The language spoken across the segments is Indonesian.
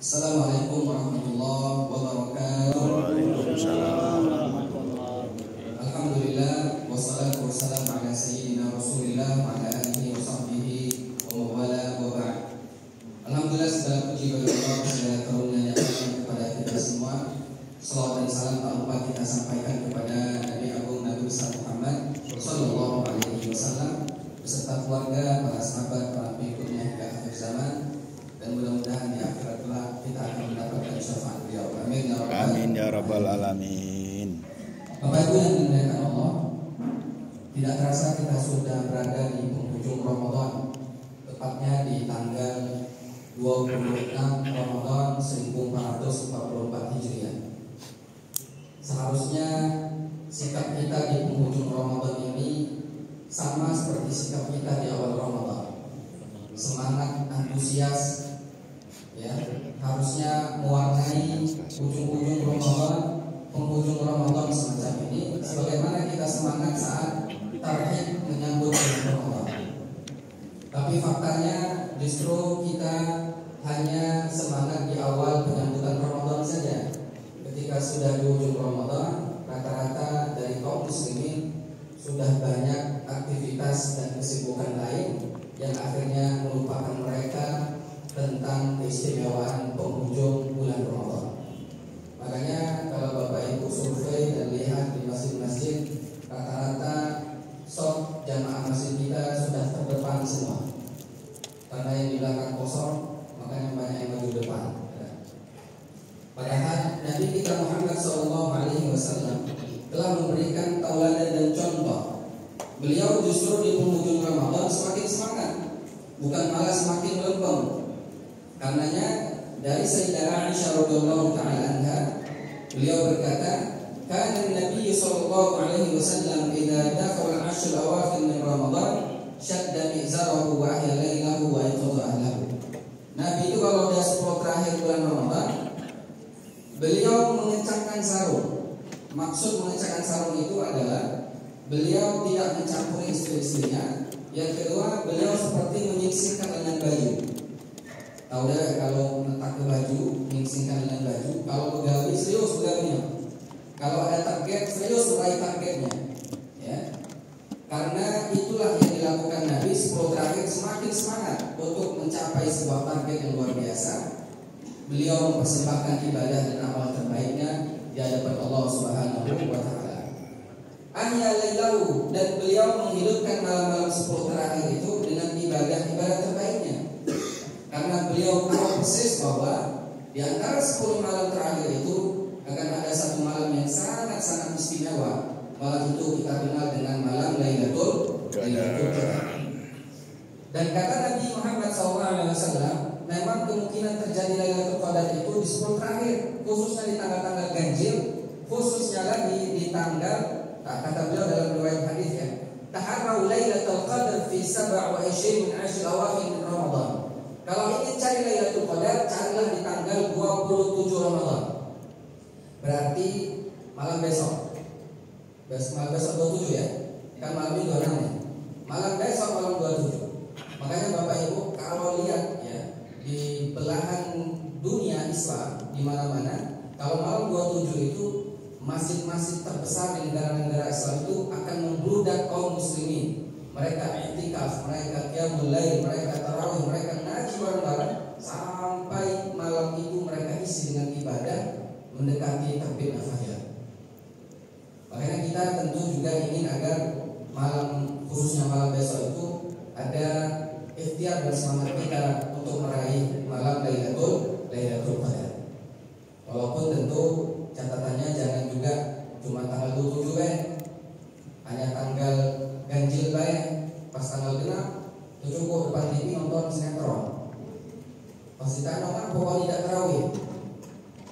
Assalamualaikum warahmatullahi wabarakatuh. Waalaikumsalam. Alhamdulillah wassalatu wassalamu ala sayyidina Rasulillah wa ala alihi wa sahbihi wa mawala wa ba'd. Alhamdulillah, segala puji bagi Allah, segala karunia-Nya kepada kita semua. Salawat dan salam tak lupa kita sampaikan kepada Nabi Agung Nabi besar Muhammad sallallahu alaihi wasallam beserta keluarga, para sahabat, para pengikutnya hingga akhir zaman. Dan mudah-mudahan di akhirat kelak kita akan mendapatkan syafaat beliau. Amin ya rabbal Amin ya rabbal alamin. Bapak Ibu yang dimuliakan Allah, tidak terasa kita sudah berada di penghujung Ramadan, tepatnya di tanggal 26 Ramadan 1444 Hijriah. Seharusnya sikap kita di penghujung Ramadan ini sama seperti sikap kita di awal Ramadan. Semangat, antusias, ya, harusnya mewarnai ujung-ujung Ramadan, penghujung Ramadan semacam ini, sebagaimana kita semangat saat tarhib menyambut bulan Ramadan. Tapi faktanya justru kita hanya semangat di awal penyambutan Ramadan saja. Ketika sudah di ujung Ramadan, rata-rata dari kaum muslimin sudah banyak aktivitas dan kesibukan lain yang akhirnya melupakan mereka tentang keistimewaan penghujung bulan Ramadan. Makanya kalau Bapak Ibu survei dan lihat di masjid-masjid, rata-rata soft jamaah masjid kita sudah terdepan semua. Karena yang di belakang kosong, makanya banyak yang maju depan. Padahal Nabi kita Muhammad SAW telah memberikan tauladan dan contoh. Beliau justru di penghujung Ramadan semakin semangat, bukan malah semakin lempeng. Karenanya dari Sayyidah Aisyah radhiyallahu taala anha, beliau berkata, "Kana Nabi sallallahu alaihi wasallam idza dakhala al-ashr al-awakhir min Ramadan, shadda mizarahu wa ahya lailahu wa yaqadha ahlahu." Nabi itu kalau udah 10 terakhir bulan Ramadan, beliau mengencangkan sarung. Maksud mengencangkan sarung itu adalah beliau tidak mencampuri istri-istrinya. Yang kedua, beliau seperti menyingsingkan lengan baju. Tahu dah kalau letak ke baju, menyingsingkan lengan baju. Kalau pegawai serius pegawainya. Kalau ada target serius meraih targetnya. Ya. Karena itulah yang dilakukan Nabi 10 terakhir, semakin semangat untuk mencapai sebuah target yang luar biasa. Beliau mempersembahkan ibadah dan amal terbaiknya di hadapan Allah Subhanahu wa taala. Ahya lailahu, dan beliau menghidupkan malam-malam 10 terakhir itu dengan ibadah-ibadah terbaiknya. Karena beliau tahu persis bahwa di antara 10 malam terakhir itu akan ada satu malam yang sangat-sangat istimewa. Malam itu kita kenal dengan malam Lailatul Qadar. Dan kata Nabi Muhammad SAW, memang kemungkinan terjadi Lailatul Qadar itu di 10 terakhir, khususnya di tanggal-tanggal ganjil, khususnya lagi di tanggal, kata beliau dalam riwayat hadis, ya, taharrau lailatul qadar fi 27 min ashr awakhir min Ramadan. Kalau ingin cari Lailatul Qadar, carilah di tanggal 27 Ramadan. Berarti malam besok. Malam besok 27 ya. Kan malam ini 26 ya. Malam besok malam 27. Makanya Bapak Ibu kalau lihat ya di belahan dunia Islam di mana-mana, kalau malam 27 itu masjid-masjid terbesar di negara-negara Islam itu akan membludak kaum muslimin. Mereka i'tikaf, mereka qiyamul lail, mereka tarawih, mereka ngaji bareng-bareng sampai malam itu mereka isi dengan ibadah mendekati terbit fajar. Makanya kita tentu juga ingin agar malam, khususnya malam besok itu, ada ikhtiar dan semangat kita untuk meraih malam Lailatul Qadar. Walaupun tentu catatannya jangan juga cuma tanggal 27 hanya tanggal ganjil pas tanggal genap itu cukup depan TV nonton sinetron. Pas ditanya kan pokoknya tidak terawih,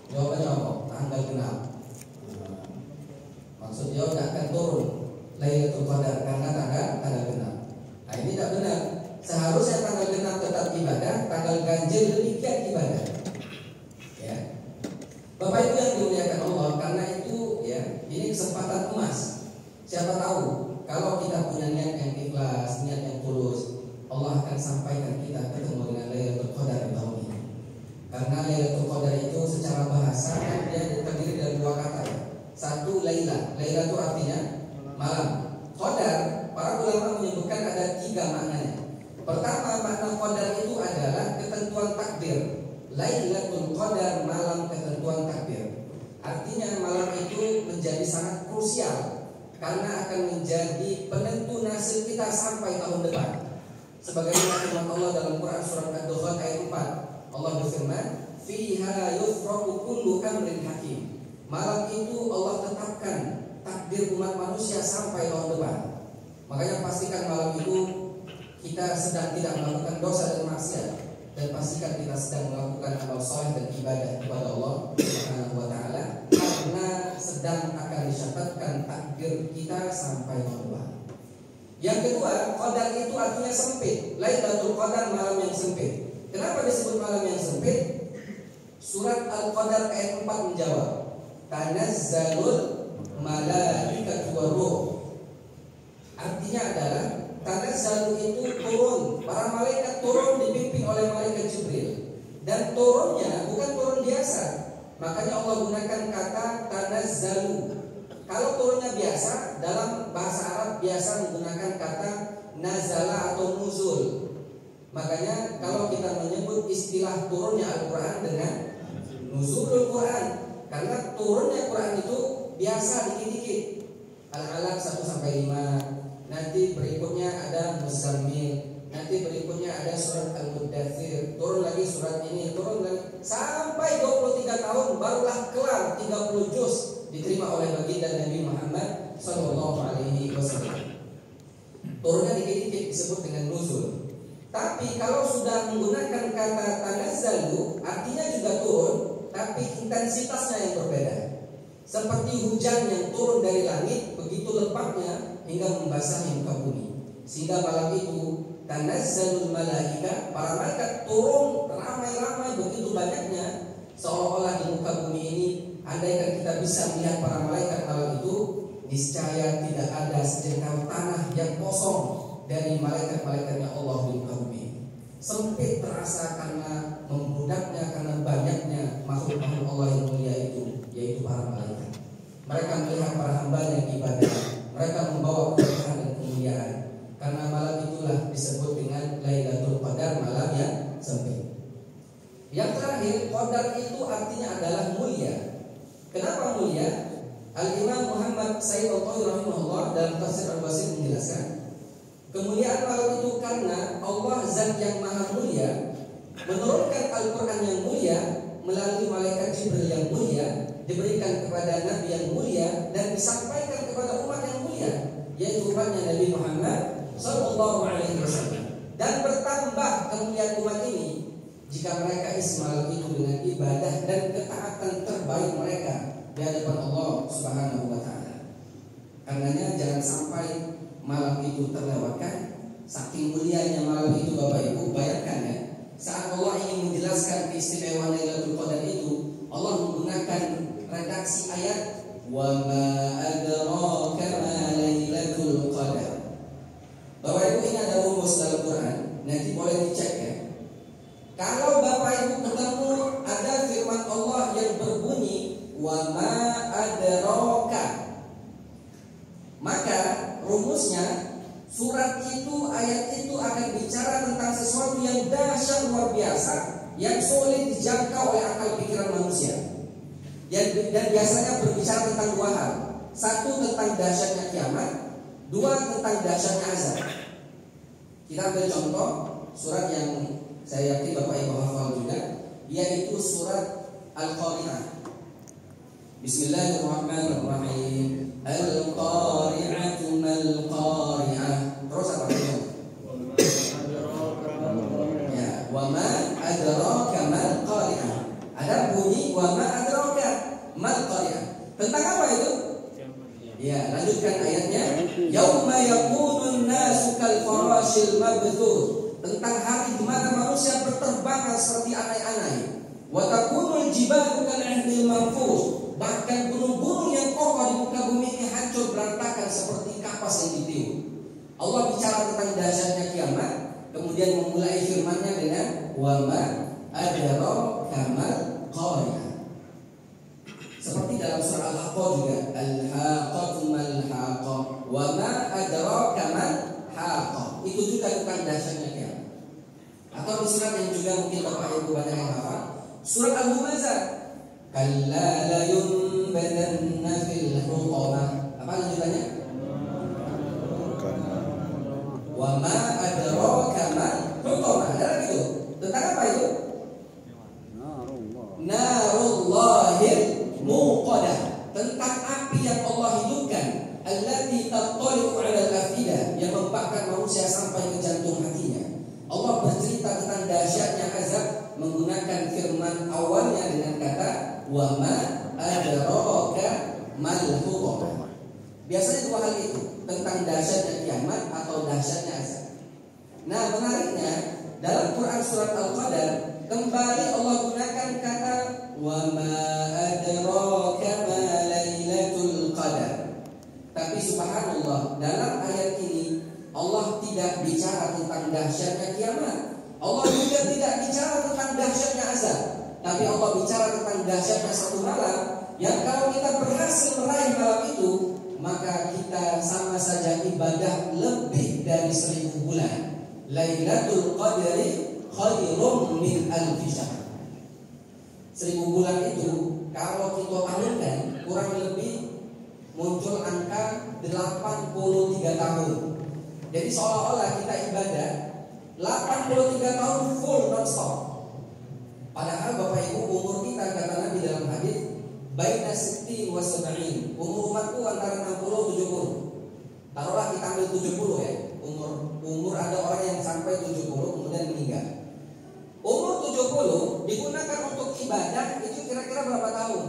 jawabannya apa? Tanggal genap. Maksud dia tidak akan turun Lailatul Qadar karena tanggal genap. Nah ini tidak benar. Seharusnya tanggal genap tetap ibadah, tanggal ganjil demikian ibadah. Ya. Bapak Ibu yang dimuliakan Allah, karena itu ya ini kesempatan emas. Siapa tahu kalau kita punya niat yang ikhlas, niat yang tulus, Allah akan sampaikan kita ketemu dengan Lailatul Qadar tahun ini. Karena Lailatul Lailatul Qadar, malam ketentuan takdir. Artinya malam itu menjadi sangat krusial karena akan menjadi penentu nasib kita sampai tahun depan. Sebagaimana firman Allah dalam Quran surat Ad-Dukhan ayat 4. Allah berfirman, "Fiha yufraqu kullu amrin hakim." Malam itu Allah tetapkan takdir umat manusia sampai tahun depan. Makanya pastikan malam itu kita sedang tidak melakukan dosa dan maksiat, dan pastikan kita sedang melakukan amal saleh dan ibadah kepada Allah Subhanahu wa taala, karena sedang akan dicatatkan takdir kita sampai tahun depan. Yang kedua, qadar itu artinya sempit. Lailatul Qadar, malam yang sempit. Kenapa disebut malam yang sempit? Surat Al-Qadar ayat 4 menjawab, "Tanazzalul malaikatu waruh." Artinya adalah tanazzalu itu turun. Para malaikat turun dipimpin oleh malaikat Jibril. Dan turunnya bukan turun biasa. Makanya Allah gunakan kata tanazzalu. Kalau turunnya biasa, dalam bahasa Arab biasa menggunakan kata nazala atau nuzul. Makanya kalau kita menyebut istilah turunnya Al-Quran dengan nuzulul Quran, karena turunnya Quran itu biasa dikit-dikit. Al-Alaq 1-5, nanti berikutnya ada Muzammil, nanti berikutnya ada surat Al-Muddathir, turun lagi surat ini, turun lagi sampai 23 tahun barulah kelar 30 juz diterima oleh baginda Nabi Muhammad sallallahu alaihi wasallam. Turunnya dikit-dikit disebut dengan nuzul. Tapi kalau sudah menggunakan kata tanazzalu, artinya juga turun, tapi intensitasnya yang berbeda. Seperti hujan yang turun dari langit, begitu lepasnya hingga membasahi muka bumi. Sehingga malam itu tanazzalul malaika, para malaikat turun ramai-ramai begitu banyaknya, seolah-olah di muka bumi ini, andaikan kita bisa melihat para malaikat malam itu, niscaya tidak ada sejengkal tanah yang kosong dari malaikat-malaikatnya Allah di muka bumi. Sempit terasa karena membludaknya, karena banyaknya makhluk-makhluk Allah yang mulia itu, yaitu para malaikat. Mereka melihat para hamba yang ibadah, mereka membawa keberkahan dan kemuliaan. Karena malam itulah disebut dengan Lailatul Qadar, malam yang sempit. Yang terakhir, qadar itu artinya adalah mulia. Kenapa mulia? Al-Imam Muhammad Sayyid Al-Qawri rahimahullah dalam tafsir Al-Basir menjelaskan, kemuliaan malam itu karena Allah Zat yang maha mulia menurunkan Al-Quran yang mulia melalui malaikat Jibril yang mulia, diberikan kepada Nabi yang mulia, dan disampaikan kepada umat yang mulia, yaitu umatnya Nabi Muhammad sallallahu alaihi wasallam. Dan bertambah kemuliaan umat ini jika mereka isi malam itu dengan ibadah dan ketaatan terbaik mereka di hadapan Allah Subhanahu wa taala. Karenanya jangan sampai malam itu terlewatkan. Saking mulianya malam itu Bapak Ibu, bayangkan ya, saat Allah ingin menjelaskan keistimewaan Lailatul Qadar itu, Allah menggunakan redaksi ayat wa ma adraka ma Lailatul Qadar. Bapak Ibu, ini ada rumus dalam Quran, nanti boleh dicek ya. Kalau Bapak Ibu ketemu ada firman Allah yang berbunyi wa ma adraka, maka rumusnya surat itu, ayat itu akan bicara tentang sesuatu yang dahsyat luar biasa, yang sulit dijangkau oleh akal pikiran manusia. Dan biasanya berbicara tentang dua hal. Satu, tentang dahsyatnya kiamat. Dua, tentang dahsyatnya azab. Kita ambil contoh surat yang saya yakin Bapak Ibu hafal juga, yaitu surat Al-Qari'ah. Bismillahirrahmanirrahim. Al-Qari'atu mal-Qari'ah. Terus apa itu? Ya, wa ma adraka mal-Qari'ah. Ada bunyi wa ma adraka mal-Qari'ah. Tentang apa itu? Ya, lanjutkan ayatnya. Yauma yakunun nasu kal farashil mabthur. Tentang hari di mana manusia berterbangan seperti anai-anai. Wa takunul jibalu kal ihnil manfush. Bahkan gunung-gunung yang kokoh di muka bumi ini hancur berantakan seperti kapas yang ditiup. Allah bicara tentang dahsyatnya kiamat, kemudian memulai firman-Nya dengan wa ma adraka mal-Qari'ah. Seperti dalam surah Al-Haqqah juga, al-haqqatu mal-haqqah wa ma adraka mal-haqqah. Itu juga tentang dahsyatnya kiamat. Atau di surat yang juga mungkin Bapak Ibu banyak yang hafal, Surat Al-Humazah, kalla la yunbadanna fil hutamah. Apa lanjutannya? Wa ma adraka ma hutamah. Ada lagi itu. Tentang apa itu? Narullahil muqadah. Tentang api yang Allah hidupkan. Allati tattali'u 'alal afidah, yang membakar manusia sampai ke jantung hatinya. Allah bercerita tentang dahsyatnya azab menggunakan firman awalnya dengan kata wa ma adraka mal hutamah. Biasanya dua hal itu, tentang dahsyatnya kiamat atau dahsyatnya azab. Nah, menariknya dalam Quran surat Al-Qadar kembali Allah gunakan kata wa ma adraka ma lailatul qadar. Tapi subhanallah, dalam ayat ini Allah tidak bicara tentang dahsyatnya kiamat. Allah juga tidak bicara tentang dahsyatnya azab. Tapi Allah bicara tentang dahsyatnya satu malam yang kalau kita berhasil meraih malam itu, maka kita sama saja ibadah lebih dari 1000 bulan. Lailatul Qadri khairum min alfi syahr. 1000 bulan itu kalau kita tahunkan kurang lebih muncul angka 83 tahun. Jadi seolah-olah kita ibadah 83 tahun full non-stop. Padahal Bapak Ibu, umur kita kata Nabi dalam hadis baina 60 wa 70. Umur umatku antara 60 70. Taruhlah kita ambil 70 ya. Umur ada orang yang sampai 70 kemudian meninggal. Umur 70 digunakan untuk ibadah itu kira-kira berapa tahun?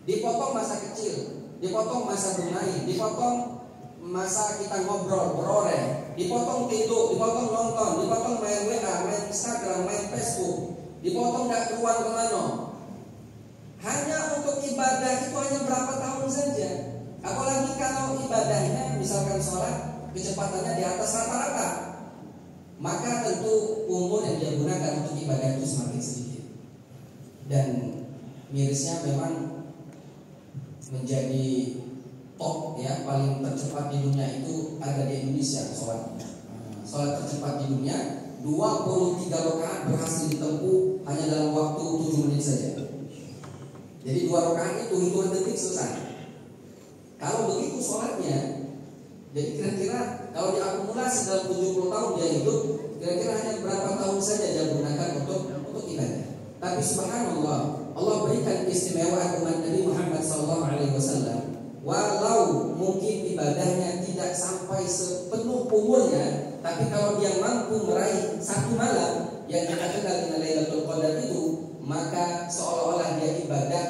Dipotong masa kecil, dipotong masa bermain, dipotong masa kita ngobrol, beroreh, dipotong tidur, dipotong nonton, dipotong main WA, main Instagram, main Facebook, dipotong gak keluar kemana. Hanya untuk ibadah itu hanya berapa tahun saja. Apalagi kalau ibadahnya misalkan sholat kecepatannya di atas rata-rata, maka tentu umur yang dia gunakan untuk ibadah itu semakin sedikit. Dan mirisnya memang menjadi top ya, paling tercepat di dunia itu ada di Indonesia sholatnya. Sholat tercepat di dunia 23 rakaat berhasil ditempuh hanya dalam waktu 7 menit saja. Jadi 2 rakaat itu hitungan detik selesai. Kalau begitu sholatnya, jadi kira-kira kalau diakumulasi dalam 70 tahun dia hidup, kira-kira hanya berapa tahun saja dia gunakan untuk ibadah. Tapi subhanallah, Allah berikan keistimewaan umat Nabi Muhammad SAW. Walau mungkin ibadahnya tidak sampai sepenuh umurnya, tapi kalau dia mampu meraih satu malam yang kita kenal dengan Lailatul Qadar itu, maka seolah-olah dia ibadah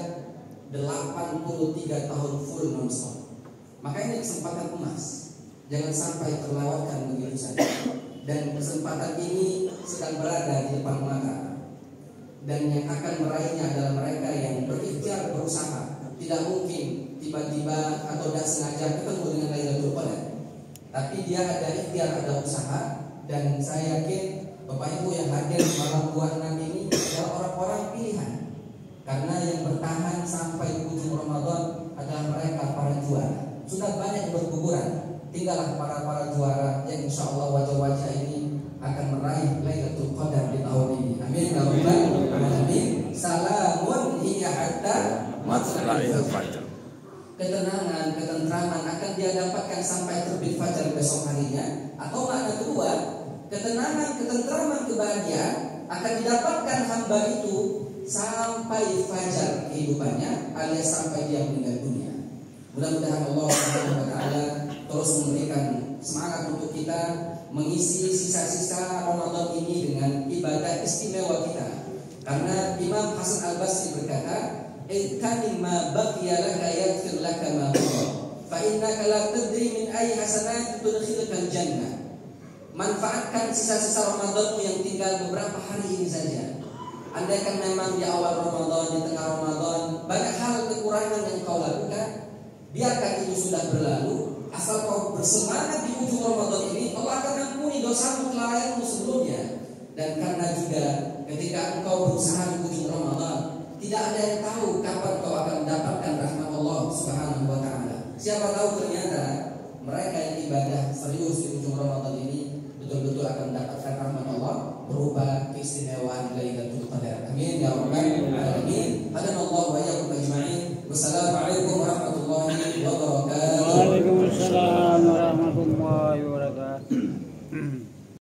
83 tahun full non-stop. Maka ini kesempatan emas, jangan sampai terlewatkan begitu saja. Dan kesempatan ini sedang berada di depan mata. Dan yang akan meraihnya adalah mereka yang berikhtiar, berusaha. Tidak mungkin tiba-tiba atau tidak sengaja ketemu dengan Lailatul Qadar. Tapi dia ada ikhtiar, ada usaha. Dan saya yakin Bapak Ibu yang hadir di malam 26 ini adalah orang-orang pilihan. Karena yang bertahan sampai ujung Ramadan adalah mereka para juara. Sudah banyak berguguran, tinggallah para juara yang insya Allah wajah-wajah ini akan meraih Lailatul Qadar di tahun ini. Amin ya rabbal alamin. Salamun hiya hatta matla'il fajr. Ketenangan, ketentraman akan dia dapatkan sampai terbit fajar besok harinya. Atau makna kedua, ketenangan, ketentraman, kebahagiaan akan didapatkan hamba itu sampai fajar kehidupannya, alias sampai dia meninggal dunia. Mudah-mudahan Allah Subhanahu wa taala terus memberikan semangat untuk kita mengisi sisa-sisa Ramadan ini dengan ibadah istimewa kita. Karena Imam Hasan Al-Basri berkata, "Ikani ma baqiya laka yaghfir laka ma madha, fa innaka la tadri min ayyi hasanat tudkhiluka al-jannah." Manfaatkan sisa-sisa Ramadanmu yang tinggal beberapa hari ini saja. Andaikan memang di awal Ramadan, di tengah Ramadan banyak hal kekurangan yang kau lakukan, biarkan itu sudah berlalu. Asal kau bersemangat di ujung Ramadan ini, Allah akan ampuni dosamu, kelalaianmu sebelumnya. Dan karena juga ketika engkau berusaha di ujung Ramadan, tidak ada yang tahu kapan kau akan mendapatkan rahmat Allah Subhanahu wa taala. Siapa tahu ternyata mereka yang ibadah serius di ujung Ramadan ini betul-betul akan mendapatkan rahmat Allah berupa keistimewaan Lailatul Qadar. Amin ya rabbal Wassalamualaikum